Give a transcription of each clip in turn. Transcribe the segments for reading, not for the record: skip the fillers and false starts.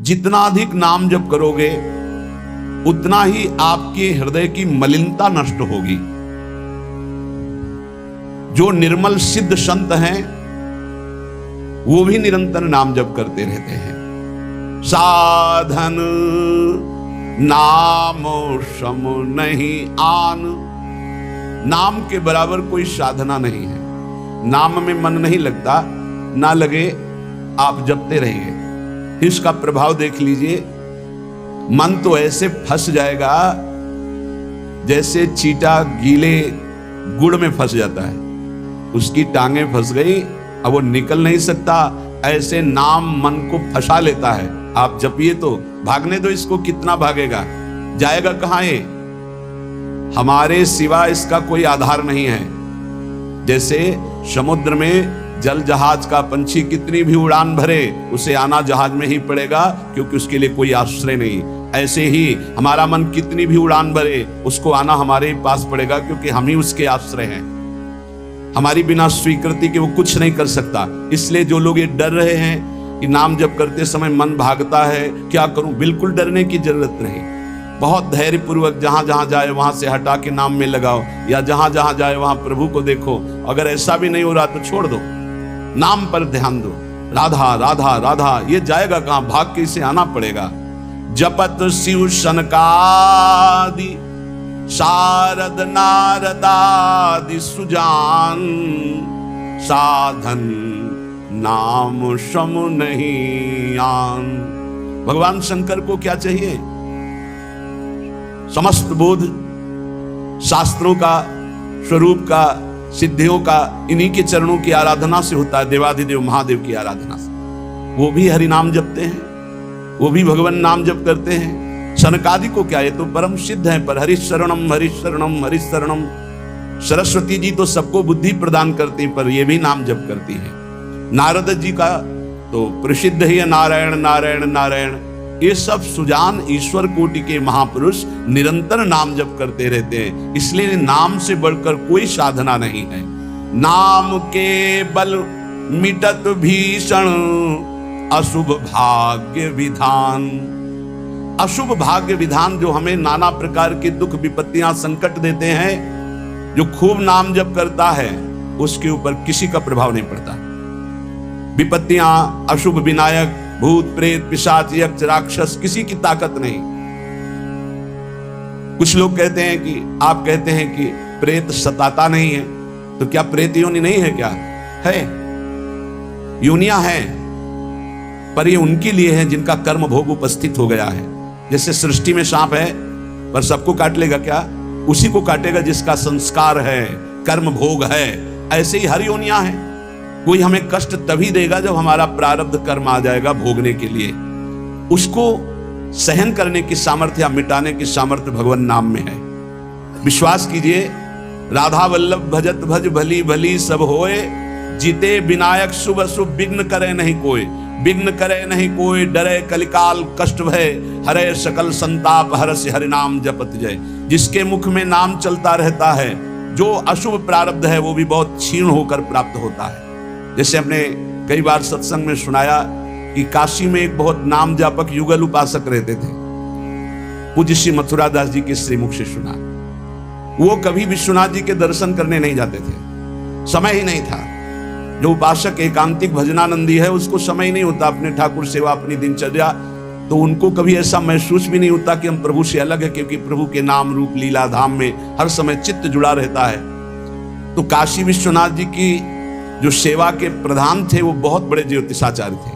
जितना अधिक नाम जप करोगे उतना ही आपके हृदय की मलिनता नष्ट होगी। जो निर्मल सिद्ध संत हैं वो भी निरंतर नाम जप करते रहते हैं। साधन नाम सम नहीं आन, नाम के बराबर कोई साधना नहीं है। नाम में मन नहीं लगता, ना लगे आप जपते रहिए। इसका प्रभाव देख लीजिए, मन तो ऐसे फंस जाएगा जैसे चींटा गीले गुड़ में फंस जाता है, उसकी टांगें फंस गई, अब वो निकल नहीं सकता। ऐसे नाम मन को फंसा लेता है। आप जपिए तो भागने दो इसको, कितना भागेगा, जाएगा कहां ये? हमारे सिवा इसका कोई आधार नहीं है। जैसे समुद्र में जल जहाज का पंछी कितनी भी उड़ान भरे, उसे आना जहाज में ही पड़ेगा, क्योंकि उसके लिए कोई आश्रय नहीं। ऐसे ही हमारा मन कितनी भी उड़ान भरे, उसको आना हमारे ही पास पड़ेगा, क्योंकि हम ही उसके आश्रय हैं। हमारी बिना स्वीकृति के वो कुछ नहीं कर सकता। इसलिए जो लोग ये डर रहे हैं कि नाम जप करते समय मन भागता है, क्या करूं, बिल्कुल डरने की जरूरत नहीं। बहुत धैर्य पूर्वक जहां जहां जाए वहां से हटा के नाम में लगाओ, या जहां जहां जाए वहां प्रभु को देखो। अगर ऐसा भी नहीं हो रहा तो छोड़ दो, नाम पर ध्यान दो। राधा राधा राधा, ये जाएगा कहां, भाग के इसे आना पड़ेगा। जपत शिव सनकादि शारद नारदादि सुजान, साधन नाम सम नहीं आन। भगवान शंकर को क्या चाहिए? समस्त बोध शास्त्रों का, स्वरूप का, सिद्धियों का इन्हीं के चरणों की आराधना से होता है, देवाधिदेव महादेव की आराधना से। वो भी हरि नाम जपते हैं, वो भी भगवान नाम जप करते हैं। सनकादि को क्या, ये तो परम सिद्ध है, पर हरिशरणम हरिशरणम हरिशरणम। सरस्वती जी तो सबको बुद्धि प्रदान करती हैं, पर ये भी नाम जप करती हैं। नारद जी का तो प्रसिद्ध ही है नारायण नारायण नारायण। ये सब सुजान ईश्वर कोटि के महापुरुष निरंतर नाम जप करते रहते हैं। इसलिए नाम से बढ़कर कोई साधना नहीं है। नाम के बल मिटत भीषण अशुभ भाग्य विधान। अशुभ भाग्य विधान जो हमें नाना प्रकार के दुख विपत्तियां संकट देते हैं, जो खूब नाम जप करता है उसके ऊपर किसी का प्रभाव नहीं पड़ता। विपत्तियां, अशुभ विनायक, भूत प्रेत पिशाच यक्ष राक्षस, किसी की ताकत नहीं। कुछ लोग कहते हैं कि, आप कहते हैं कि प्रेत सताता नहीं है, तो क्या प्रेत योनि नहीं है? क्या है? योनियां हैं, पर ये उनके लिए है जिनका कर्म भोग उपस्थित हो गया है। जैसे सृष्टि में सांप है, पर सबको काट लेगा क्या? उसी को काटेगा जिसका संस्कार है, कर्म भोग है। ऐसे ही हर योनियां हैं। कोई हमें कष्ट तभी देगा जब हमारा प्रारब्ध कर्म आ जाएगा भोगने के लिए। उसको सहन करने की सामर्थ्य या मिटाने की सामर्थ्य भगवान नाम में है। विश्वास कीजिए, राधा वल्लभ भजत भज भली भली सब होए, जीते विनायक शुभ अशुभ विघ्न करे नहीं कोई। विघ्न करे नहीं कोई, डरे कलिकाल कष्ट भय, हरे सकल संताप हरसि हरि नाम जपत जय। जिसके मुख में नाम चलता रहता है, जो अशुभ प्रारब्ध है वो भी बहुत क्षीण होकर प्राप्त होता है। जैसे हमने कई बार सत्संग में सुनाया कि काशी में एक बहुत नाम जापक युगल उपासक रहते थे। पूज्य श्री मथुरा दास जी के श्रीमुख से सुना। वो कभी विश्वनाथ जी के दर्शन करने नहीं जाते थे, समय ही नहीं था। जो उपासक एकांतिक भजनानंदी है, उसको समय ही नहीं होता अपने ठाकुर सेवा, अपनी दिनचर्या, तो उनको कभी ऐसा महसूस भी नहीं होता कि हम प्रभु से अलग है, क्योंकि प्रभु के नाम रूप लीला धाम में हर समय चित्त जुड़ा रहता है। तो काशी विश्वनाथ जी की जो सेवा के प्रधान थे वो बहुत बड़े ज्योतिषाचार्य थे।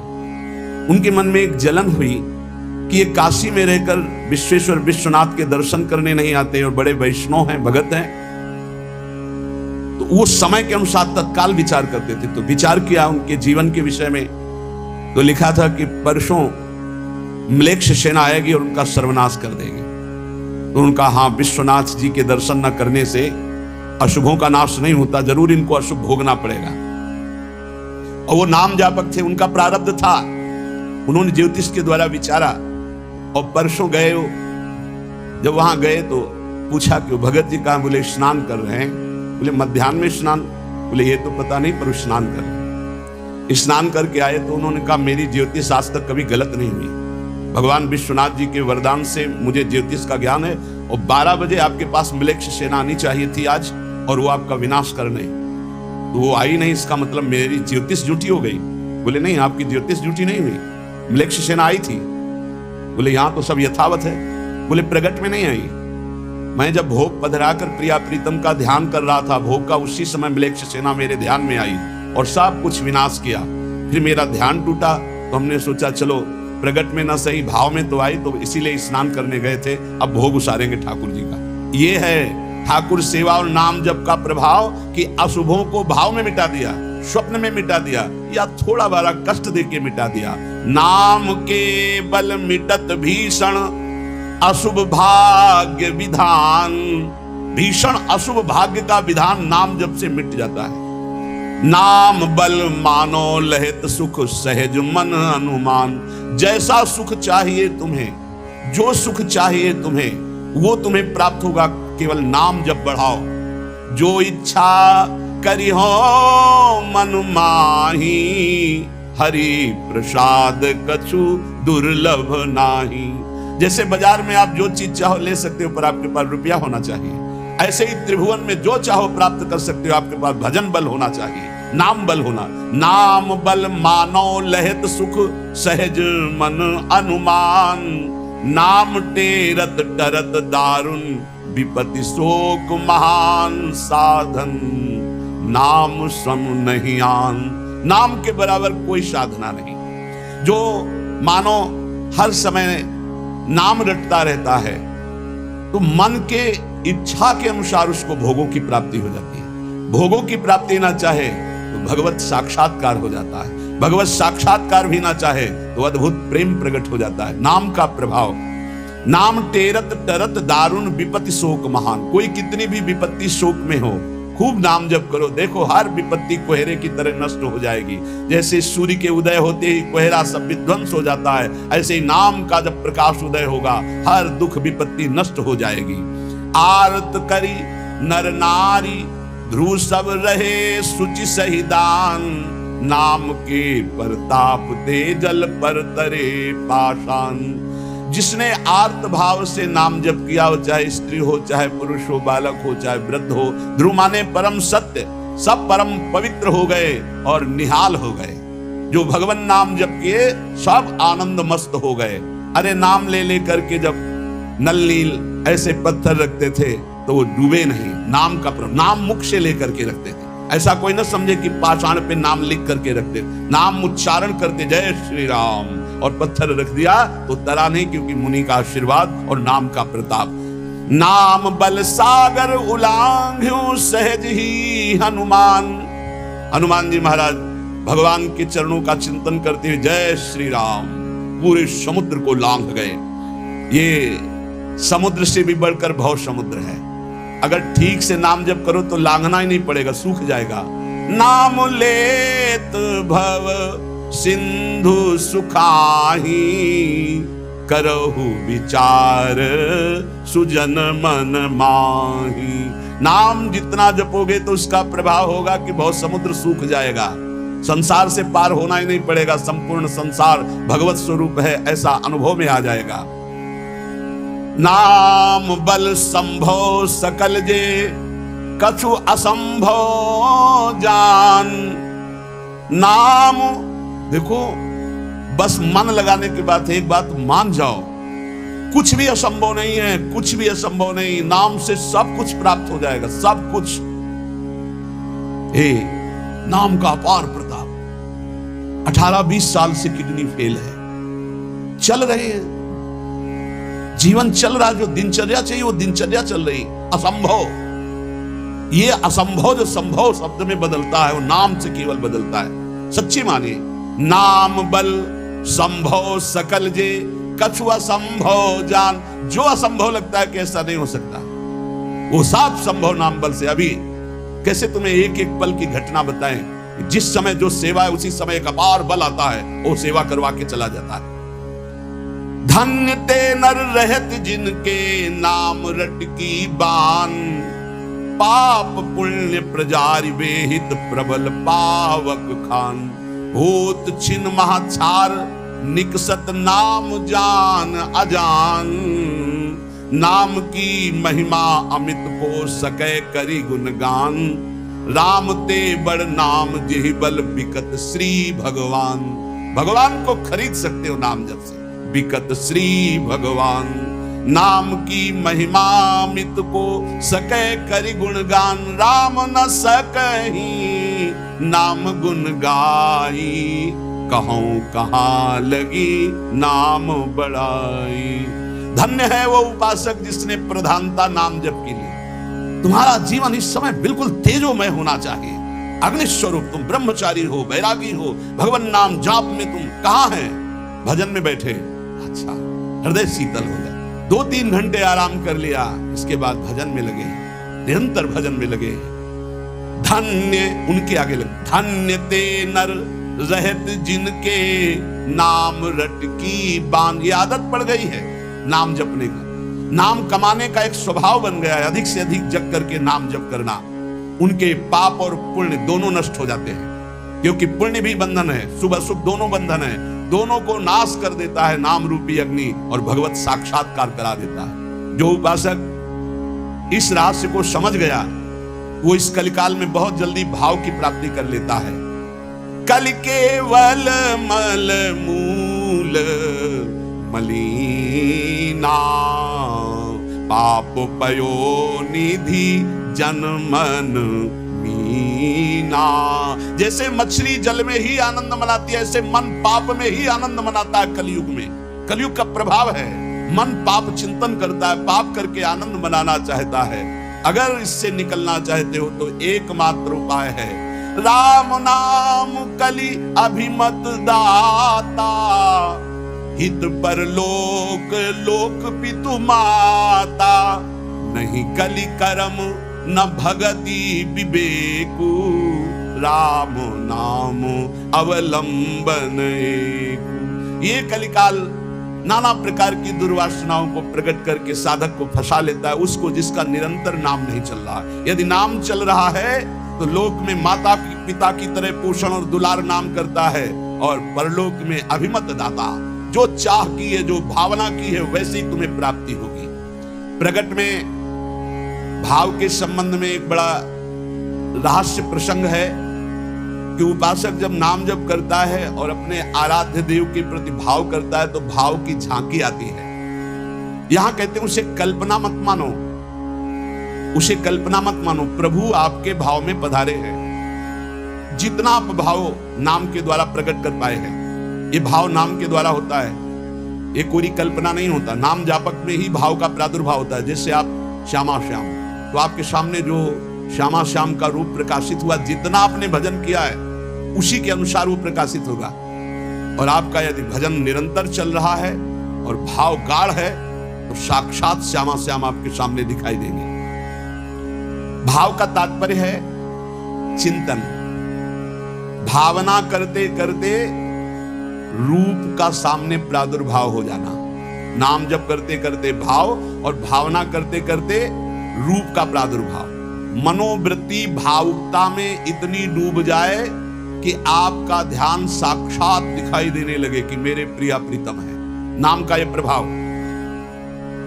उनके मन में एक जलन हुई कि ये काशी में रहकर विश्वेश्वर विश्वनाथ के दर्शन करने नहीं आते और बड़े वैष्णव हैं, भगत हैं। तो वो समय के अनुसार तत्काल विचार करते थे। तो विचार किया उनके जीवन के विषय में, तो लिखा था कि परसों म्लेच्छ सेना आएगी और उनका सर्वनाश कर देगी। तो उनका, हाँ, विश्वनाथ जी के दर्शन न करने से अशुभों का नाश नहीं होता, जरूर इनको अशुभ भोगना पड़ेगा। और वो नाम जापक थे, उनका प्रारब्ध था। उन्होंने ज्योतिष के द्वारा विचारा और परसों गए। जब वहां गए तो पूछा कि भगत जी कहाँ? बोले स्नान कर रहे हैं। बोले मध्याह्न में स्नान? बोले ये तो पता नहीं, पर स्नान कर रहे हैं। स्नान करके आए तो उन्होंने कहा मेरी ज्योतिष आज तक कभी गलत नहीं हुई। भगवान विश्वनाथ जी के वरदान से मुझे ज्योतिष का ज्ञान है, और 12 बजे आपके पास म्लेच्छ सेना आनी चाहिए थी आज, और वो आपका विनाश करने, तो वो आई नहीं, इसका मतलब मेरी ज्योतिष झूठी हो गई। बोले नहीं, आपकी ज्योतिष झूठी नहीं हुई, म्लेच्छ सेना आई थी। बोले यहां तो सब यथावत है। बोले प्रगट में नहीं आई, मैं जब भोग पधराकर प्रिया प्रीतम का ध्यान कर रहा था भोग का, उसी समय म्लेच्छ सेना मेरे ध्यान में आई और सब कुछ विनाश किया। फिर मेरा ध्यान टूटा, तो हमने सोचा चलो प्रगट में ना सही भाव में तो आई, तो इसीलिए स्नान करने गए थे, अब भोग उसारेंगे ठाकुर जी का। ये है ठाकुर सेवा और नाम जप का प्रभाव कि अशुभों को भाव में मिटा दिया, स्वप्न में मिटा दिया, या थोड़ा बड़ा कष्ट देके मिटा दिया। नाम के बल मिटत भीषण अशुभ भाग्य विधान, भीषण अशुभ भाग्य का विधान नाम जप से मिट जाता है। नाम बल मानो लहित सुख सहज मन अनुमान, जैसा सुख चाहिए तुम्हें, जो सुख चाहिए तुम्हें, वो तुम्हें प्राप्त होगा, केवल नाम जप बढ़ाओ। जो इच्छा करी हो मन माही, हरि प्रसाद कछु दुर्लभ नाही। जैसे बाजार में आप जो चीज चाहो ले सकते हो, पर आपके पास रुपया होना चाहिए। ऐसे ही त्रिभुवन में जो चाहो प्राप्त कर सकते हो, आपके पास भजन बल होना चाहिए, नाम बल होना। नाम बल मानो लहित सुख सहज मन अनुमान, नाम टेरत टरत दारुण विपत्ति शोक महान साधन, नाम सम नहीं आन। नाम के बराबर कोई साधना नहीं। जो मानो हर समय नाम रटता रहता है, तो मन के इच्छा के अनुसार उसको भोगों की प्राप्ति हो जाती है। भोगों की प्राप्ति ना चाहे तो भगवत साक्षात्कार हो जाता है, भगवत साक्षात्कार भी ना चाहे तो अद्भुत प्रेम प्रकट हो जाता है। नाम का प्रभाव। नाम टेरत टरत दारुण विपत्ति शोक महान। कोई कितनी भी विपत्ति शोक में हो, खूब नाम जप करो, देखो हर विपत्ति कोहरे की तरह नष्ट हो जाएगी। जैसे सूर्य के उदय होते ही कोहरा सब विध्वंस हो जाता है, ऐसे ही नाम का जब प्रकाश उदय होगा, हर दुख विपत्ति नष्ट हो जाएगी। आरत करी नर नारी ध्रुव सब रहे सुचि सही दान, नाम के परताप दे जल पर तरे पाषाण। जिसने आर्त भाव से नाम जप किया हो, चाहे स्त्री हो, चाहे पुरुष हो, बालक हो, चाहे वृद्ध हो, ध्रुव माने परम सत्य, सब परम पवित्र हो गए और निहाल हो गए। जो भगवान नाम जप किए सब आनंद मस्त हो गए। अरे नाम ले ले करके जब नल नील ऐसे पत्थर रखते थे तो वो डूबे नहीं, नाम का नाम मुख से लेकर के रखते थे। ऐसा कोई ना समझे कि पाषाण पे नाम लिख करके रखते, नाम उच्चारण करते जय श्री राम, और पत्थर रख दिया तो तरा नहीं, क्योंकि मुनि का आशीर्वाद और नाम का प्रताप। नाम बल सागर उलांघ्यो सहज ही हनुमान। हनुमान जी महाराज भगवान के चरणों का चिंतन करते हुए जय श्री राम, पूरे समुद्र को लांघ गए। ये समुद्र से भी बढ़कर भव समुद्र है। अगर ठीक से नाम जप करो तो लांघना ही नहीं पड़ेगा, सूख जाएगा। नाम लेत भव सिंधु सुखाही, करहु विचार सुजन मन माही। नाम जितना जपोगे तो उसका प्रभाव होगा कि बहुत समुद्र सूख जाएगा, संसार से पार होना ही नहीं पड़ेगा, संपूर्ण संसार भगवत स्वरूप है ऐसा अनुभव में आ जाएगा। नाम बल संभव सकल जे कछु असंभव जान। नाम देखो, बस मन लगाने की बात है, एक बात मान जाओ, कुछ भी असंभव नहीं है, कुछ भी असंभव नहीं। नाम से सब कुछ प्राप्त हो जाएगा, सब कुछ। नाम का अपार प्रताप। 18-20 साल से किडनी फेल है, चल रहे हैं, जीवन चल रहा, जो दिनचर्या चाहिए वो दिनचर्या चल रही। असंभव, ये असंभव जो संभव शब्द में बदलता है वो नाम से केवल बदलता है। सच्ची मानिए, नाम बल संभव सकल जे कछु असंभव जान। जो असंभव लगता है कि ऐसा नहीं हो सकता, वो सब संभव नाम बल से। अभी कैसे तुम्हें एक एक पल की घटना बताएं, जिस समय जो सेवा है उसी समय एक अपार बल आता है, वो सेवा करवा के चला जाता है। धन्य ते नर रहत जिनके नाम रट की बान, पाप पुण्य प्रजारि वेहित प्रबल पावक खान। होत छिन महाछार निकसत नाम जान अजान, नाम की महिमा अमित को सकै करी गुणगान, राम ते बड़ नाम जेहि बल बिकत श्री भगवान। भगवान को खरीद सकते हो नाम जप से, बिकत श्री भगवान, नाम की महिमा अमित को सकै करी गुणगान, राम न सकहि नाम गुण गाई, कहूं कहां लगी नाम बड़ाई। धन्य है वो उपासक जिसने प्रधानता नाम जप की ली। तुम्हारा जीवन इस समय बिल्कुल तेजोमय होना चाहिए, अग्नि स्वरूप। तुम ब्रह्मचारी हो, बैरागी हो, भगवान नाम जाप में तुम कहां हैं? भजन में बैठे, अच्छा हृदय शीतल हो गया, 2-3 घंटे आराम कर लिया, इसके बाद भजन में लगे, निरंतर भजन में लगे। धन्य उनके आगे लगे, धन्य ते नर रहत जिनके नाम रट की बांध। ये आदत पड़ गई है नाम जपने का, नाम कमाने का एक स्वभाव बन गया है, अधिक से अधिक जप करके नाम जप करना। उनके पाप और पुण्य दोनों नष्ट हो जाते हैं, क्योंकि पुण्य भी बंधन है, शुभ अशुभ दोनों बंधन है, दोनों को नाश कर देता है नाम रूपी अग्नि, और भगवत साक्षात्कार करा देता है। जो उपासक इस रहस्य को समझ गया वो इस कलिकाल में बहुत जल्दी भाव की प्राप्ति कर लेता है। कल केवल मल मूल मलीना, पाप पयो निधि जनमन मीना। जैसे मछली जल में ही आनंद मनाती है, ऐसे मन पाप में ही आनंद मनाता है। कलयुग में कलयुग का प्रभाव है, मन पाप चिंतन करता है, पाप करके आनंद मनाना चाहता है। अगर इससे निकलना चाहते हो तो एकमात्र उपाय है राम नाम कलि अभिमत दाता, हित पर लोक लोक पितु माता, नहीं कलि कर्म न भगति विवेकु, राम नाम अवलंबन एकु। ये कलिकाल नाना प्रकार की दुर्वासनाओं को प्रकट करके साधक को फंसा लेता है, उसको जिसका निरंतर नाम नहीं चल रहा। यदि नाम चल रहा है तो लोक में माता पिता की तरह पोषण और दुलार नाम करता है, और परलोक में अभिमत दाता, जो चाह की है, जो भावना की है, वैसे ही तुम्हें प्राप्ति होगी। प्रकट में भाव के संबंध में एक बड़ा रहस्य प्रसंग है कि उपासक जब नाम जप करता है और अपने आराध्य देव के प्रति भाव करता है तो भाव की झांकी आती है। यहां कहते हैं उसे कल्पना मत मानो, उसे कल्पना मत मानो, प्रभु आपके भाव में पधारे हैं। जितना आप भाव नाम के द्वारा प्रकट कर पाए हैं, ये भाव नाम के द्वारा होता है, ये कोई कल्पना नहीं होता। नाम जापक में ही भाव का प्रादुर्भाव होता है। जैसे आप श्यामा श्याम, तो आपके सामने जो श्यामा श्याम का रूप प्रकाशित हुआ, जितना आपने भजन किया है उसी के अनुसार वो प्रकाशित होगा। और आपका यदि भजन निरंतर चल रहा है और भाव गाढ़ है तो साक्षात श्यामा श्याम आपके सामने दिखाई देंगे। भाव का तात्पर्य है चिंतन, भावना करते करते रूप का सामने प्रादुर्भाव हो जाना। नाम जप करते करते भाव और भावना करते करते रूप का प्रादुर्भाव। मनोवृत्ति भावुकता में इतनी डूब जाए कि आपका ध्यान साक्षात दिखाई देने लगे कि मेरे प्रिया प्रीतम है। नाम का यह प्रभाव।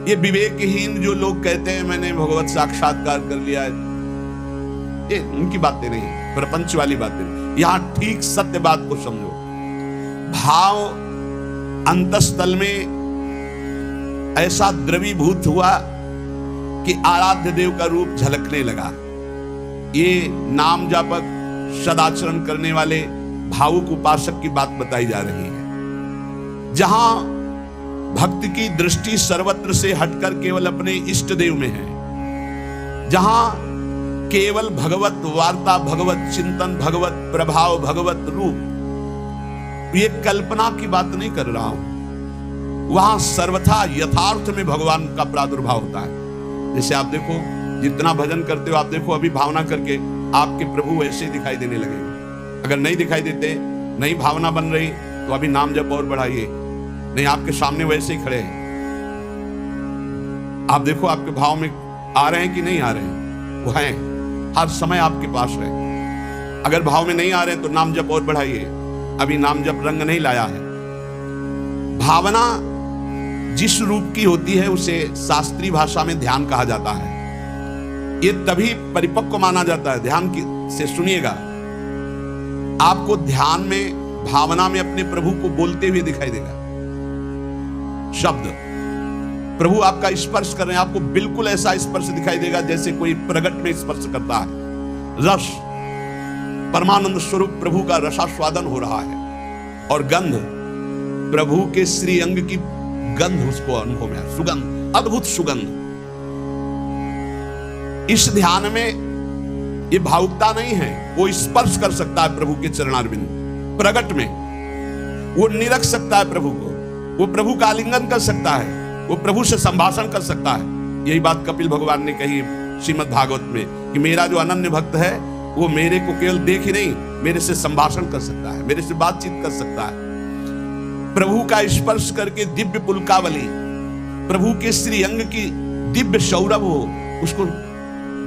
ये विवेकहीन जो लोग कहते हैं मैंने भगवत साक्षात्कार कर लिया है, ये उनकी बातें नहीं, प्रपंच वाली बातें नहीं। यहां ठीक सत्य बात को समझो। भाव अंतस्थल में ऐसा द्रवीभूत हुआ कि आराध्य देव का रूप झलकने लगा। ये नाम जापक सदाचरण करने वाले भावुक उपासक की बात बताई जा रही है, जहां भक्ति की दृष्टि सर्वत्र से हटकर केवल अपने इष्ट देव में है, जहां केवल भगवत वार्ता, भगवत चिंतन, भगवत प्रभाव, भगवत रूप। ये कल्पना की बात नहीं कर रहा हूं, वहां सर्वथा यथार्थ में भगवान का प्रादुर्भाव होता है। जैसे आप देखो, जितना भजन करते हो आप देखो, अभी भावना करके आपके प्रभु वैसे दिखाई देने लगेंगे। अगर नहीं दिखाई देते, नहीं भावना बन रही, तो अभी नाम जप और बढ़ाइए, नहीं आपके सामने वैसे ही खड़े हैं। आप देखो आपके भाव में आ रहे हैं कि नहीं आ रहे हैं, वो हैं, हर समय आपके पास है। अगर भाव में नहीं आ रहे हैं तो नाम जप और बढ़ाइए, अभी नाम जप रंग नहीं लाया है। भावना जिस रूप की होती है उसे शास्त्रीय भाषा में ध्यान कहा जाता है। ये तभी परिपक्व माना जाता है। ध्यान से सुनिएगा, आपको ध्यान में भावना में अपने प्रभु को बोलते हुए दिखाई देगा। शब्द प्रभु आपका स्पर्श कर रहे हैं, आपको बिल्कुल ऐसा स्पर्श दिखाई देगा जैसे कोई प्रगट में स्पर्श करता है। रस, परमानंद स्वरूप प्रभु का रसास्वादन हो रहा है, और गंध, प्रभु के श्री अंग की गंध उसको अनुभव में है। सुगंध, अद्भुत सुगंध। इस ध्यान में ये भावुकता नहीं है, वो स्पर्श कर सकता है प्रभु के चरणारविंद। प्रगट में वो निरख सकता है प्रभु को, वो प्रभु का आलिंगन कर सकता है, वो प्रभु से संभाषण कर सकता है। यही बात कपिल भगवान ने कही श्रीमद् भागवत में कि मेरा जो अनन्य भक्त है वो मेरे को केवल देख ही नहीं, मेरे से संभाषण कर सकता है, मेरे से बातचीत कर सकता है। प्रभु का स्पर्श करके दिव्य पुलकावली, प्रभु के श्री अंग की दिव्य सौरभ हो, उसको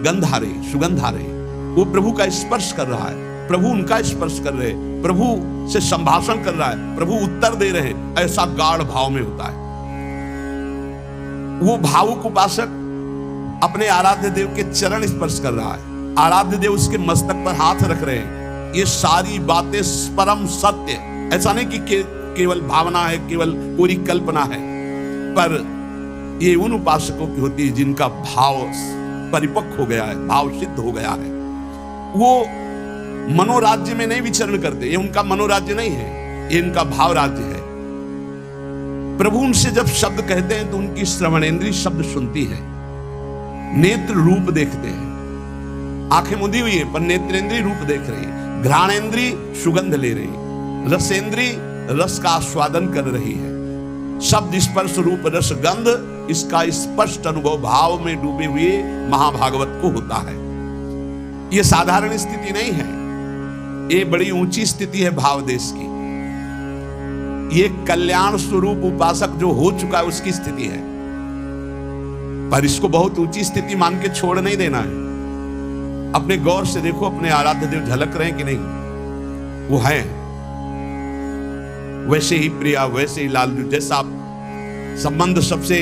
गंध आ रही, सुगंध आ रही, वो प्रभु का स्पर्श कर रहा है, प्रभु उनका स्पर्श कर रहे, प्रभु से संभाषण कर रहा है, प्रभु उत्तर दे रहे हैं। ऐसा गाढ़ भाव में होता है। वो भावुक उपासक अपने आराध्य देव के चरण स्पर्श कर रहा है, आराध्य देव उसके मस्तक पर हाथ रख रहे हैं। ये सारी बातें परम सत्य, ऐसा नहीं कि केवल भावना है, केवल पूरी कल्पना है, पर ये उन उपासकों की होती है जिनका भाव परिपक्व हो गया है, भाव सिद्ध हो गया है। वो मनोराज्य में नहीं विचरण करते, ये उनका मनोराज्य नहीं है, ये इनका भाव राज्य है। प्रभु उनसे जब शब्द कहते हैं तो उनकी श्रवणेंद्रिय शब्द सुनती है, नेत्र रूप देखते हैं, आंखें मुदी हुई है पर नेत्रेंद्रिय रूप देख रही है, घ्राणेंद्रिय सुगंध ले रही है, रसेंद्रिय रस का आस्वादन कर रही है। शब्द स्पर्श रूप रस गंध, इसका स्पष्ट अनुभव भाव में डूबे हुए महाभागवत को होता है। यह साधारण स्थिति नहीं है, ये बड़ी ऊंची स्थिति है भाव देश की। ये कल्याण स्वरूप उपासक जो हो चुका है उसकी स्थिति है, पर इसको बहुत ऊंची स्थिति मान के छोड़ नहीं देना है। अपने गौर से देखो, अपने आराध्य देव झलक रहे हैं कि नहीं? वो है वैसे ही प्रिया, वैसे ही लालजू, जैसा आप संबंध सबसे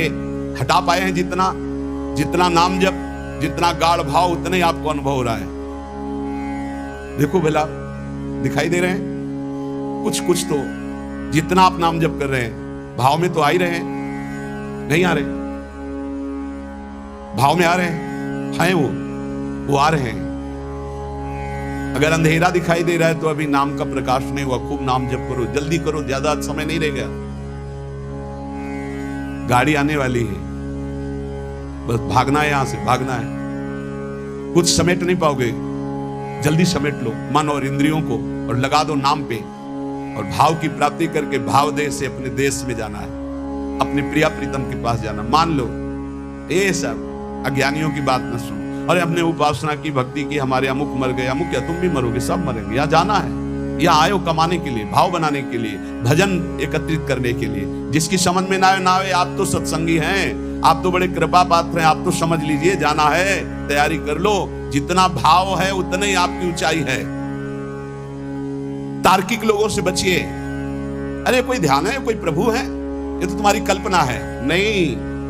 हटा पाए हैं, जितना नाम जप, जितना गाढ़ भाव, उतना ही आपको अनुभव हो रहा है। देखो भला, दिखाई दे रहे हैं कुछ तो, जितना आप नाम जप कर रहे हैं भाव में तो आ ही रहे हैं, नहीं आ रहे? भाव में आ रहे हैं वो आ रहे हैं। अगर अंधेरा दिखाई दे रहा है तो अभी नाम का प्रकाश नहीं हुआ। खूब नाम जप करो, जल्दी करो, ज्यादा समय नहीं रह गया, गाड़ी आने वाली है, बस भागना है, यहां से भागना है। कुछ समेट नहीं पाओगे, जल्दी समेट लो मन और इंद्रियों को और लगा दो नाम पे, और भाव की प्राप्ति करके भाव देश से अपने देश में जाना है, अपने प्रिया प्रीतम के पास जाना। मान लो ये सब अज्ञानियों की बात न सुनो। अरे हमने उपासना की, भक्ति की, हमारे अमुक मर गए, अमुक क्या तुम भी मरोगे, सब मरेंगे। यहाँ जाना है, यहाँ आयो कमाने के लिए, भाव बनाने के लिए, भजन एकत्रित करने के लिए। जिसकी समझ में ना आए, आप तो सत्संगी हैं, आप तो बड़े कृपा पात्र हैं, आप तो समझ लीजिए, जाना है, तैयारी कर लो। जितना भाव है उतना ही आपकी ऊंचाई है। तार्किक लोगों से बचिए। अरे कोई ध्यान है, कोई प्रभु है, ये तो तुम्हारी कल्पना है। नहीं,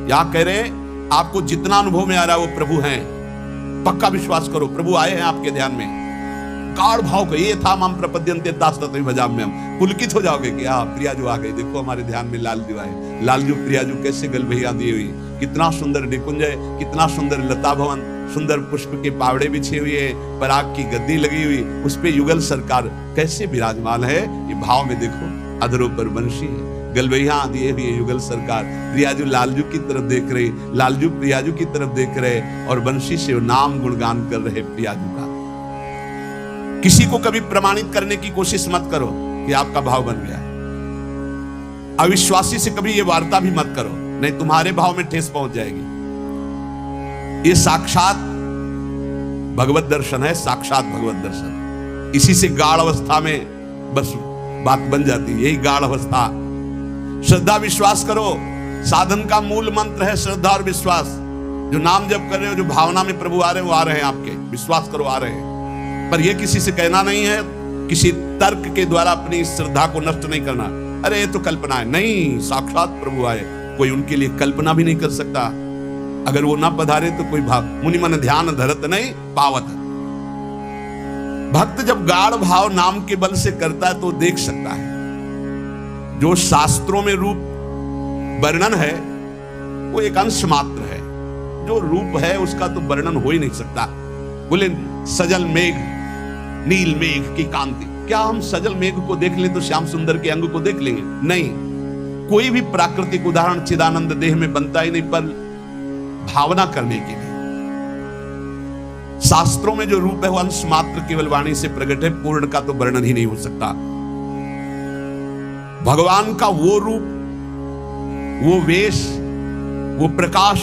यहां कह रहे आपको जितना अनुभव में आ रहा है वो प्रभु हैं। पक्का विश्वास करो, प्रभु आए हैं आपके ध्यान में। गाढ़ भाव का ये था, हम प्रपद्यन्ते दासतत्व भजाम में, हम पुलकित हो जाओगे कि हाँ प्रियाजू आ गए। देखो हमारे ध्यान में लालजू आए, लालजू प्रियाजू कैसे गलभैया दी हुई, कितना सुंदर निकुंजय, कितना सुंदर लता भवन, सुंदर पुष्प के पावड़े बिछे हुए, पराग की गद्दी लगी हुई, उस पे युगल सरकार कैसे विराजमान है। ये भाव में देखो, अधरों पर बंशी है, गलबैया दिए हुए युगल सरकार, प्रियाजू लालजू की तरफ देख रहे, लालजू प्रियाजू की तरफ देख रहे, और बंशी से नाम गुणगान कर रहे प्रियाजू का। किसी को कभी प्रमाणित करने की कोशिश मत करो कि आपका भाव बन गया। अविश्वासी से कभी ये वार्ता भी मत करो, नहीं तुम्हारे भाव में ठेस पहुंच जाएगी। ये साक्षात भगवत दर्शन है, साक्षात भगवत दर्शन। इसी से गाढ़ अवस्था में बस बात बन जाती है, यही गाढ़ अवस्था। श्रद्धा विश्वास करो, साधन का मूल मंत्र है श्रद्धा और विश्वास। जो नाम जप कर रहे हो, जो भावना में प्रभु आ रहे हैं, वो आ रहे हैं आपके, विश्वास करो आ रहे हैं। पर यह किसी से कहना नहीं है, किसी तर्क के द्वारा अपनी श्रद्धा को नष्ट नहीं करना। अरे ये तो कल्पना है। नहीं, साक्षात प्रभु आए, कोई उनके लिए कल्पना भी नहीं कर सकता। अगर वो ना पधारे तो कोई भाव, मुनि मन ध्यान धरत नहीं पावत। भक्त जब गाढ़ भाव नाम के बल से करता है तो देख सकता है। जो शास्त्रों में रूप वर्णन है वो एक अंश मात्र है, जो रूप है उसका तो वर्णन हो ही नहीं सकता। बोले सजल मेघ नील मेघ की कांति, क्या हम सजल मेघ को देख लें तो श्याम सुंदर के अंग को देख लेंगे? नहीं, कोई भी प्राकृतिक उदाहरण चिदानंद देह में बनता ही नहीं, पर भावना करने के लिए शास्त्रों में जो रूप है वो अंश मात्र केवल वाणी से प्रकट है, पूर्ण का तो वर्णन ही नहीं हो सकता। भगवान का वो रूप, वो वेश, वो प्रकाश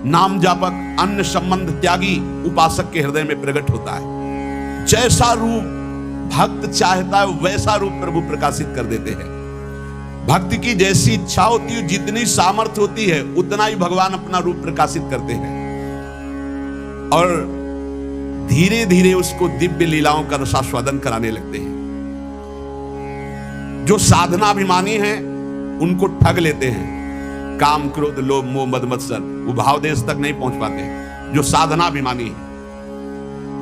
नाम जापक अन्य संबंध त्यागी उपासक के हृदय में प्रकट होता है। जैसा रूप भक्त चाहता है वैसा रूप प्रभु प्रकाशित कर देते हैं। भक्ति की जैसी इच्छा होती है, जितनी सामर्थ्य होती है, उतना ही भगवान अपना रूप प्रकाशित करते हैं और धीरे धीरे उसको दिव्य लीलाओं का रसास्वादन कराने लगते हैं। जो साधनाभिमानी हैं उनको ठग लेते हैं। काम क्रोध लोभ मोह मद मत्सर, वो भाव देश तक नहीं पहुंच पाते। जो साधनाभिमानी है,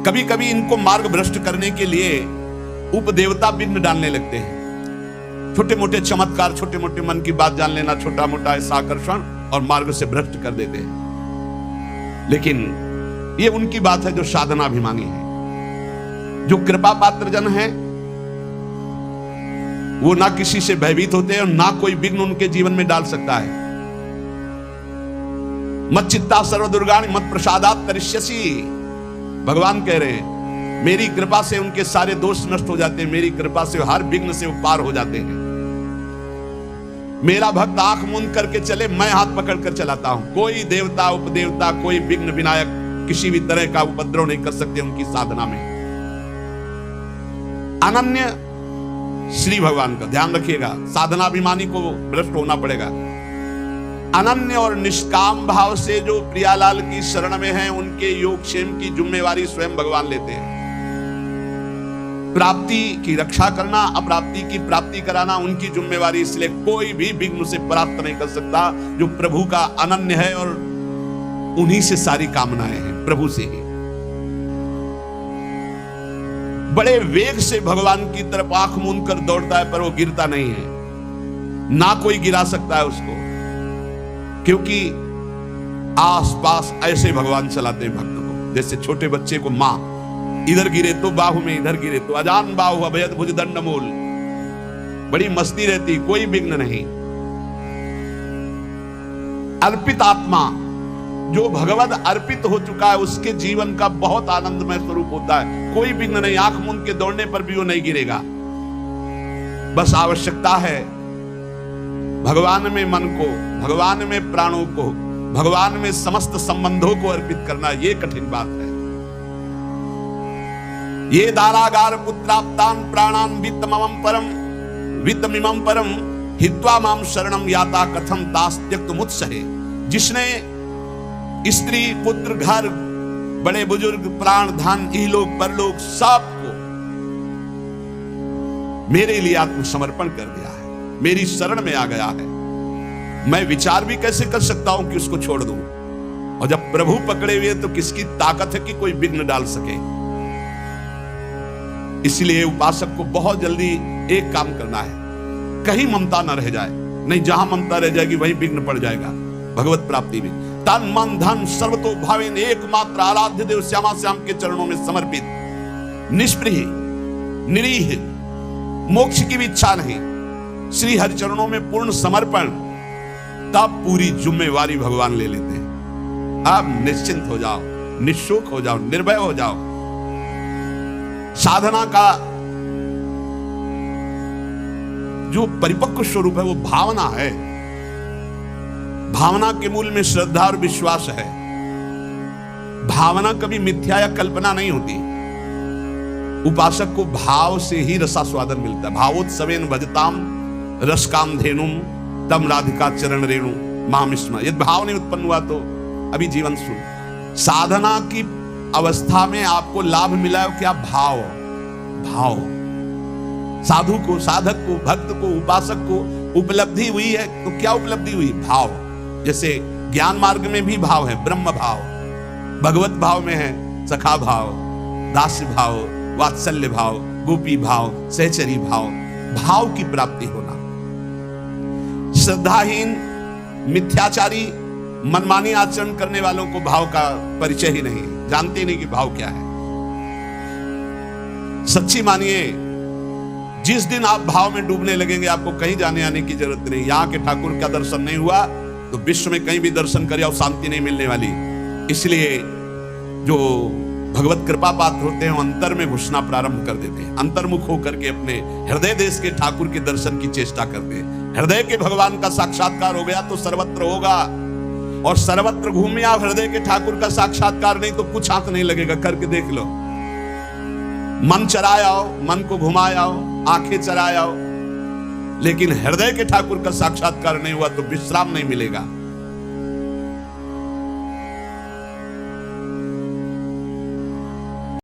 कभी कभी इनको मार्ग भ्रष्ट करने के लिए उपदेवता विघ्न डालने लगते हैं। छोटे मोटे चमत्कार, छोटे मोटे मन की बात जान लेना, छोटा मोटा ऐसा आकर्षण, और मार्ग से भ्रष्ट कर देते हैं। लेकिन ये उनकी बात है जो साधनाभिमानी है। जो कृपा पात्र जन है वो ना किसी से भयभीत होते हैं और ना कोई विघ्न उनके जीवन में डाल सकता है। मत चित्ता सर्व दुर्गाणि मत प्रसादात तरिष्यसि, भगवान कह रहे हैं मेरी कृपा से उनके सारे दोष नष्ट हो जाते हैं, मेरी कृपा से हर विघ्न से वो पार हो जाते हैं। मेरा भक्त आंख मूंद करके चले, मैं हाथ पकड़ कर चलाता हूं। कोई देवता उपदेवता, कोई विघ्न विनायक किसी भी तरह का उपद्रव नहीं कर सकते उनकी साधना में। अनन्य श्री भगवान का ध्यान रखिएगा, साधनाभिमानी को भ्रष्ट होना पड़ेगा। अनन्य और निष्काम भाव से जो प्रियालाल की शरण में हैं, उनके योगक्षेम की जिम्मेवारी स्वयं भगवान लेते हैं। प्राप्ति की रक्षा करना, अप्राप्ति की प्राप्ति कराना उनकी जिम्मेवारी, इसलिए कोई भी विघ्न से प्राप्त नहीं कर सकता। जो प्रभु का अनन्य है और उन्हीं से सारी कामनाएं हैं, प्रभु से ही। बड़े वेग से भगवान की तरफ आंख मूंद कर दौड़ता है, पर वो गिरता नहीं है, ना कोई गिरा सकता है उसको, क्योंकि आसपास ऐसे भगवान चलाते हैं भक्त को। जैसे छोटे बच्चे को मां इधर गिरे तो बाहु में, इधर गिरे तो अजान बाहु अभयद भुज दंड मूल, बड़ी मस्ती रहती, कोई विघ्न नहीं। अर्पित आत्मा जो भगवद अर्पित हो चुका है, उसके जीवन का बहुत आनंदमय स्वरूप होता है। कोई विघ्न नहीं, आंख मूंद के दौड़ने पर भी वो नहीं गिरेगा। बस आवश्यकता है भगवान में मन को, भगवान में प्राणों को, भगवान में समस्त संबंधों को अर्पित करना। ये कठिन बात है। ये दारागार पुत्राप्तान प्राणान वित्तमिमं परम हित्वा माम शरणम याता कथम दास त्यक्त मुत्सहे। जिसने स्त्री पुत्र घर बड़े बुजुर्ग प्राण धन इहलोक परलोक सबको मेरे लिए आत्मसमर्पण कर दिया है, मेरी शरण में आ गया है, मैं विचार भी कैसे कर सकता हूं कि उसको छोड़ दूं। और जब प्रभु पकड़े हुए तो किसकी ताकत है कि कोई विघ्न डाल सके। इसलिए उपासक को बहुत जल्दी एक काम करना है, कहीं ममता न रह जाए। नहीं, जहां ममता रह जाएगी वहीं विघ्न पड़ जाएगा भगवत प्राप्ति में। तन मन धन सर्वतो भावेन एकमात्र आराध्य देव श्यामा श्याम के चरणों में समर्पित, निष्प्रिय निरीह, मोक्ष की भी इच्छा नहीं, श्री हरि चरणों में पूर्ण समर्पण, तब पूरी जिम्मेवारी भगवान ले लेते हैं। अब निश्चिंत हो जाओ, निशुक हो जाओ, निर्भय हो जाओ। साधना का जो परिपक्व स्वरूप है वो भावना है। भावना के मूल में श्रद्धा और विश्वास है। भावना कभी मिथ्या या कल्पना नहीं होती। उपासक को भाव से ही रसास्वादन मिलता है। भावोत्सवेन भजताम रसकाम धेनुम तम राधिका चरण रेणु महामिष्मा। यदि भाव नहीं उत्पन्न हुआ तो अभी जीवन सुन। साधना की अवस्था में आपको लाभ मिला है क्या? भाव। भाव साधु को, साधक को, भक्त को, उपासक को उपलब्धि हुई है। तो क्या उपलब्धि हुई? भाव। जैसे ज्ञान मार्ग में भी भाव है, ब्रह्म भाव, भगवत भाव में है सखा भाव, दास्य भाव, वात्सल्य भाव, गोपी भाव, सहचरी भाव, भाव की प्राप्ति होना। श्रद्धाहीन, मिथ्याचारी, मनमानी आचरण करने वालों को भाव का परिचय ही नहीं, जानते नहीं कि भाव क्या है। सच्ची मानिए, जिस दिन आप भाव में डूबने लगेंगे, आपको कहीं जाने आने की जरूरत नहीं। यहां के ठाकुर का दर्शन नहीं हुआ तो विश्व में कहीं भी दर्शन करे और शांति नहीं मिलने वाली। इसलिए जो भगवत कृपा पात्र होते हैं, अंतर में घुसना प्रारंभ कर देते हैं, अंतर्मुख होकर के अपने हृदय देश के ठाकुर के दर्शन की चेष्टा करते हैं। हृदय के भगवान का साक्षात्कार हो गया तो सर्वत्र होगा, और सर्वत्र घूमे आप, हृदय के ठाकुर का साक्षात्कार नहीं तो कुछ हाथ नहीं लगेगा। करके देख लो, मन चराए आओ, मन को घुमाए आओ, आंखें चराए आओ, लेकिन हृदय के ठाकुर का साक्षात्कार नहीं हुआ तो विश्राम नहीं मिलेगा।